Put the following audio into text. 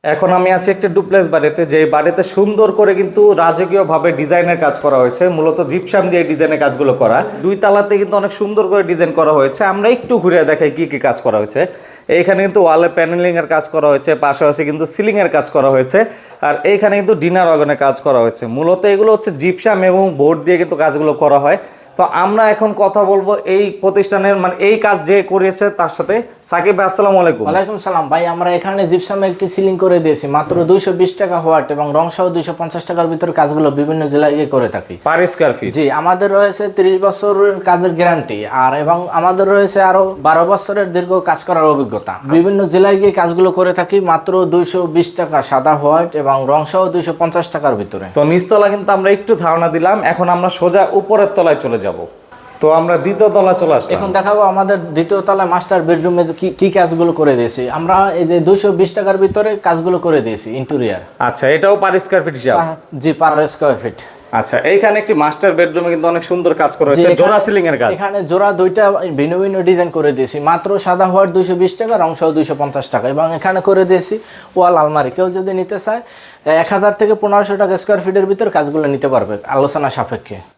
এখন আমি আছি একটা ডুপ্লেক্স বাড়িতে, যে বাড়িতে সুন্দর করে কিন্তু রাজকীয় ভাবে ডিজাইনের কাজ করা হয়েছে, মূলত জিপসাম দিয়ে ডিজাইনের কাজগুলো করা। দুই তালাতে কিন্তু অনেক সুন্দর করে ডিজাইন করা হয়েছে। আমরা একটু ঘুরে দেখাই কি কি কাজ করা হয়েছে। এইখানে কিন্তু ওয়ালে প্যানেলিং এর কাজ করা হয়েছে, পাশাপাশি কিন্তু সিলিং এর কাজ করা হয়েছে, আর এইখানে কিন্তু ডিনার অর্গানের কাজ করা হয়েছে। মূলত এগুলো হচ্ছে জিপসাম এবং বোর্ড দিয়ে কিন্তু কাজগুলো করা হয়। তো আমরা এখন কথা বলবো এই প্রতিষ্ঠানের, মানে এই কাজ যে করেছে তার সাথে। সাকিব ভাই, আসসালামু আলাইকুম। ওয়ালাইকুম সালাম ভাই, আমরা এখানে জিপসামে একটি সিলিং করে দিয়েছি মাত্র 220 টাকা ওয়াট এবং রং সহ 250 টাকার ভিতরে কাজগুলো বিভিন্ন জেলায় করে থাকি পার স্কয়ার ফিট। জি, আমাদের রয়েছে 30 বছরের কাজের গ্যারান্টি, আর এবং আমাদের রয়েছে আরো 12 বছরের দীর্ঘ কাজ করার অভিজ্ঞতা। বিভিন্ন জেলায় গিয়ে কাজগুলো করে থাকি মাত্র 220 টাকা সাদা হোয়াইট এবং রং সহ 250 টাকার ভিতরে। তো নিচতলা কিন্তু আমরা একটু ধারণা দিলাম, এখন আমরা সোজা উপরের তলায় চলে যাব। তো আমরা দ্বিতীয় তলা চলে আসলাম। এখন দেখাবো আমাদের দ্বিতীয় তলায় মাস্টার বেডরুমে কি কাজগুলো করে দিয়েছি। আমরা এই যে 220 টাকার ভিতরে কাজগুলো করে দিয়েছি ইন্টেরিয়র। আচ্ছা, এটাও পার স্কয়ার ফিট হিসাব? জি, পার স্কয়ার ফিট। আচ্ছা, এইখানে একটি মাস্টার বেডরুমে কিন্তু অনেক সুন্দর কাজ করা হয়েছে, জোড়া সিলিং এর কাজ। এখানে জোড়া দুইটা ভিন্ন ভিন্ন ডিজাইন করে দিয়েছি মাত্র সাদা হোয়াইট 220 টাকা, রং সহ 250 টাকা, এবং এখানে করে দিয়েছি ওয়াল আলমারি। কেউ যদি নিতে চায় 1000 থেকে 1500 টাকা স্কয়ার ফিটের ভিতর কাজগুলো নিতে পারবে আলোচনা সাপেক্ষে।